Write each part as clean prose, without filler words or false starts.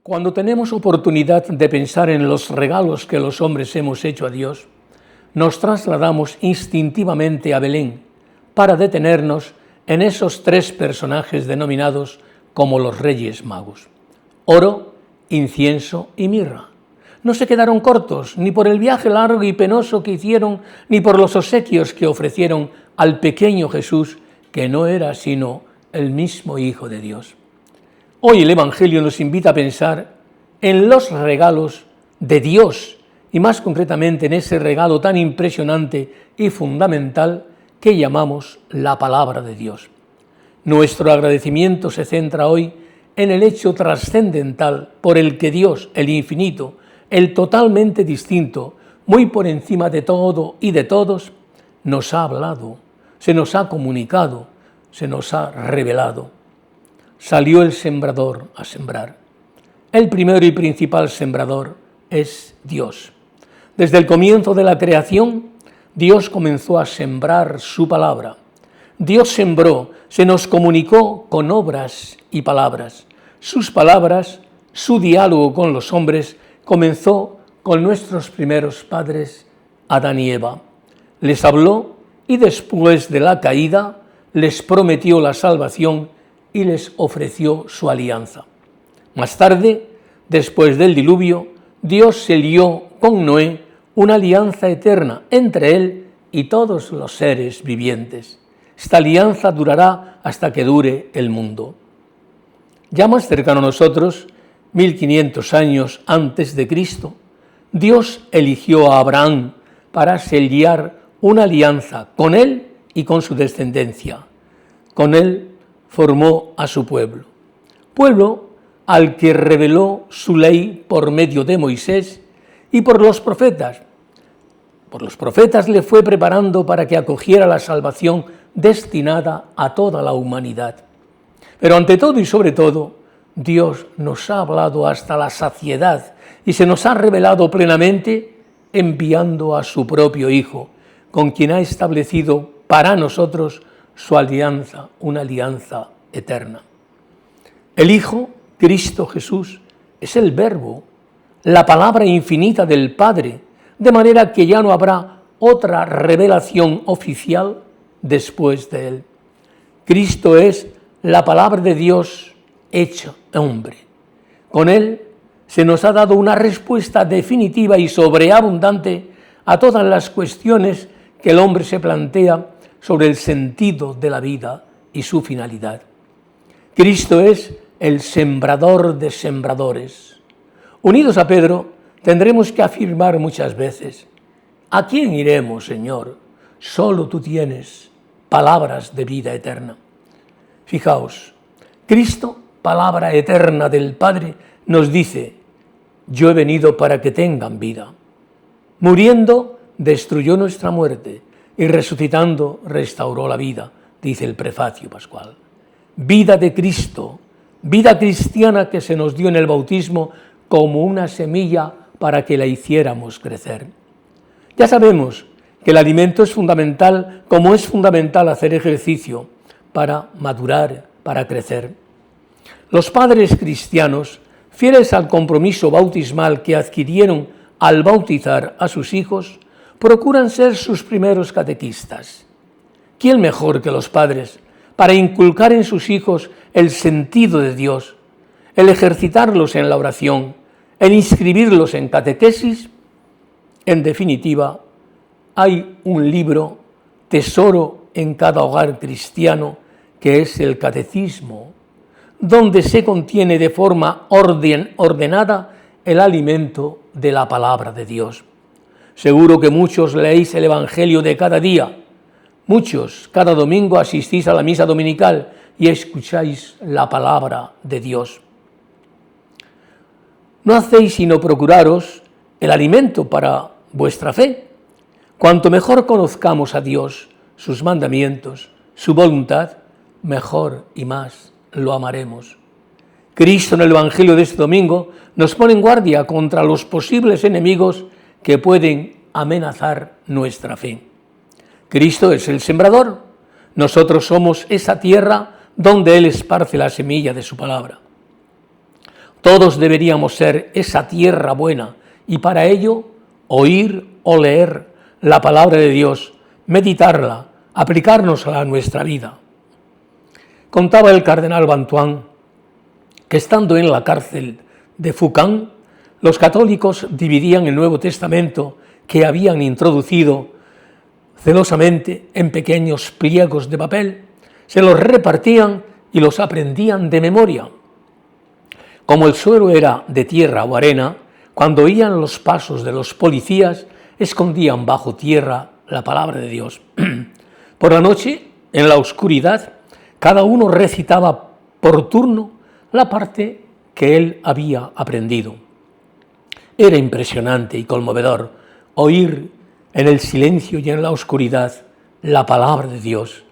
Cuando tenemos oportunidad de pensar en los regalos que los hombres hemos hecho a Dios, nos trasladamos instintivamente a Belén para detenernos en esos tres personajes denominados como los Reyes Magos: oro, incienso y mirra. No se quedaron cortos ni por el viaje largo y penoso que hicieron, ni por los obsequios que ofrecieron al pequeño Jesús, que no era sino el mismo Hijo de Dios. Hoy el Evangelio nos invita a pensar en los regalos de Dios y más concretamente en ese regalo tan impresionante y fundamental que llamamos la palabra de Dios. Nuestro agradecimiento se centra hoy en el hecho trascendental por el que Dios, el infinito, el totalmente distinto, muy por encima de todo y de todos, nos ha hablado, se nos ha comunicado, se nos ha revelado. Salió el sembrador a sembrar. El primero y principal sembrador es Dios. Desde el comienzo de la creación, Dios comenzó a sembrar su palabra. Dios sembró, se nos comunicó con obras y palabras. Sus palabras, su diálogo con los hombres, comenzó con nuestros primeros padres, Adán y Eva. Les habló y después de la caída les prometió la salvación y les ofreció su alianza. Más tarde, después del diluvio, Dios selló con Noé una alianza eterna entre él y todos los seres vivientes. Esta alianza durará hasta que dure el mundo. Ya más cercano a nosotros, 1500 años antes de Cristo, Dios eligió a Abraham para sellar una alianza con él y con su descendencia. Con él formó a su pueblo al que reveló su ley por medio de Moisés y por los profetas. Por los profetas le fue preparando para que acogiera la salvación destinada a toda la humanidad. Pero ante todo y sobre todo, Dios nos ha hablado hasta la saciedad y se nos ha revelado plenamente enviando a su propio Hijo, con quien ha establecido para nosotros su alianza, una alianza eterna. El Hijo, Cristo Jesús, es el Verbo, la palabra infinita del Padre, de manera que ya no habrá otra revelación oficial después de él. Cristo es la palabra de Dios hecha hombre. Con él se nos ha dado una respuesta definitiva y sobreabundante a todas las cuestiones que el hombre se plantea sobre el sentido de la vida y su finalidad. Cristo es el sembrador de sembradores. Unidos a Pedro, tendremos que afirmar muchas veces: ¿a quién iremos, Señor? Solo tú tienes palabras de vida eterna. Fijaos, Cristo, palabra eterna del Padre, nos dice: yo he venido para que tengan vida. Muriendo, destruyó nuestra muerte, y resucitando, restauró la vida, dice el prefacio pascual. Vida de Cristo, vida cristiana que se nos dio en el bautismo como una semilla para que la hiciéramos crecer. Ya sabemos que el alimento es fundamental, como es fundamental hacer ejercicio para madurar, para crecer. Los padres cristianos, fieles al compromiso bautismal que adquirieron al bautizar a sus hijos, procuran ser sus primeros catequistas. ¿Quién mejor que los padres para inculcar en sus hijos el sentido de Dios, el ejercitarlos en la oración, el inscribirlos en catequesis? En definitiva, hay un libro, tesoro en cada hogar cristiano, que es el Catecismo, donde se contiene de forma ordenada el alimento de la palabra de Dios. Seguro que muchos leéis el Evangelio de cada día, muchos cada domingo asistís a la misa dominical y escucháis la palabra de Dios. No hacéis sino procuraros el alimento para vuestra fe. Cuanto mejor conozcamos a Dios, sus mandamientos, su voluntad, mejor y más lo amaremos. Cristo en el Evangelio de este domingo nos pone en guardia contra los posibles enemigos que pueden amenazar nuestra fe. Cristo es el sembrador, nosotros somos esa tierra donde Él esparce la semilla de su palabra. Todos deberíamos ser esa tierra buena y para ello oír o leer la palabra de Dios, meditarla, aplicárnosla a nuestra vida. Contaba el cardenal Bantuán que estando en la cárcel de Foucan, los católicos dividían el Nuevo Testamento que habían introducido celosamente en pequeños pliegos de papel, se los repartían y los aprendían de memoria. Como el suelo era de tierra o arena, cuando oían los pasos de los policías, escondían bajo tierra la palabra de Dios. Por la noche, en la oscuridad, cada uno recitaba por turno la parte que él había aprendido. Era impresionante y conmovedor oír en el silencio y en la oscuridad la palabra de Dios.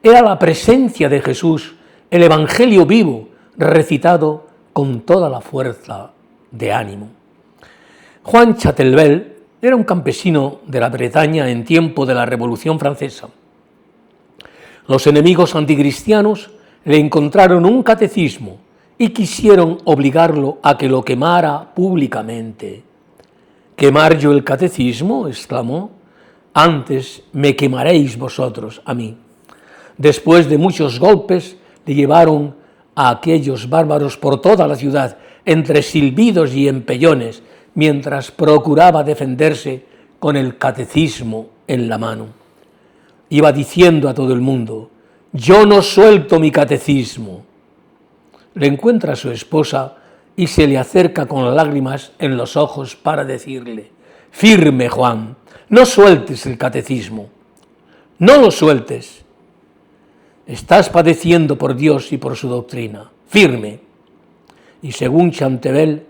Era la presencia de Jesús, el Evangelio vivo, recitado con toda la fuerza de ánimo. Juan Châtelet era un campesino de la Bretaña en tiempo de la Revolución Francesa. Los enemigos anticristianos le encontraron un catecismo y quisieron obligarlo a que lo quemara públicamente. «¿Quemar yo el catecismo?», exclamó. «Antes me quemaréis vosotros a mí». Después de muchos golpes, le llevaron a aquellos bárbaros por toda la ciudad, entre silbidos y empellones, mientras procuraba defenderse con el catecismo en la mano. Iba diciendo a todo el mundo: «Yo no suelto mi catecismo». Le encuentra a su esposa y se le acerca con lágrimas en los ojos para decirle: «Firme, Juan, no sueltes el catecismo, no lo sueltes. Estás padeciendo por Dios y por su doctrina, firme». Y según Châtelet,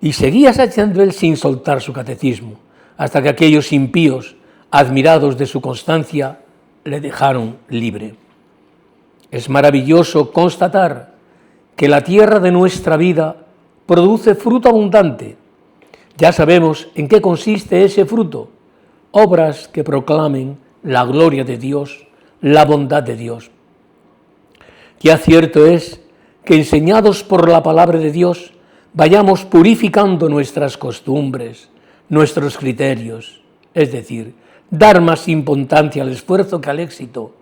y seguía Châtelet sin soltar su catecismo, hasta que aquellos impíos, admirados de su constancia, le dejaron libre. Es maravilloso constatar que la tierra de nuestra vida produce fruto abundante. Ya sabemos en qué consiste ese fruto: obras que proclamen la gloria de Dios, la bondad de Dios. Qué acierto es que, enseñados por la palabra de Dios, vayamos purificando nuestras costumbres, nuestros criterios, es decir, dar más importancia al esfuerzo que al éxito,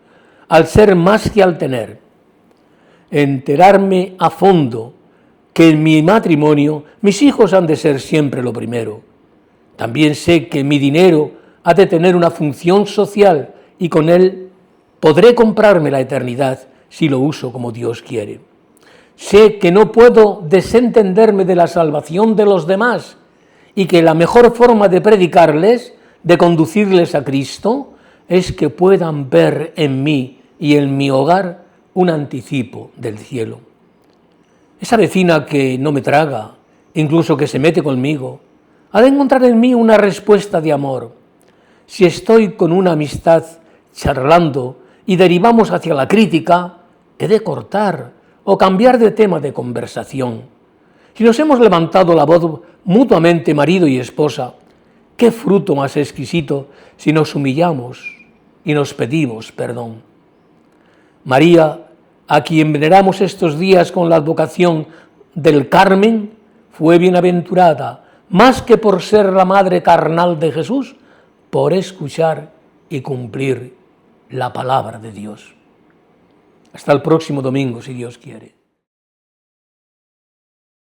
al ser más que al tener. Enterarme a fondo que en mi matrimonio mis hijos han de ser siempre lo primero. También sé que mi dinero ha de tener una función social y con él podré comprarme la eternidad si lo uso como Dios quiere. Sé que no puedo desentenderme de la salvación de los demás y que la mejor forma de predicarles, de conducirles a Cristo, es que puedan ver en mí y en mi hogar un anticipo del cielo. Esa vecina que no me traga, incluso que se mete conmigo, ha de encontrar en mí una respuesta de amor. Si estoy con una amistad charlando y derivamos hacia la crítica, he de cortar o cambiar de tema de conversación. Si nos hemos levantado la voz mutuamente marido y esposa, qué fruto más exquisito si nos humillamos y nos pedimos perdón. María, a quien veneramos estos días con la advocación del Carmen, fue bienaventurada, más que por ser la madre carnal de Jesús, por escuchar y cumplir la palabra de Dios. Hasta el próximo domingo, si Dios quiere.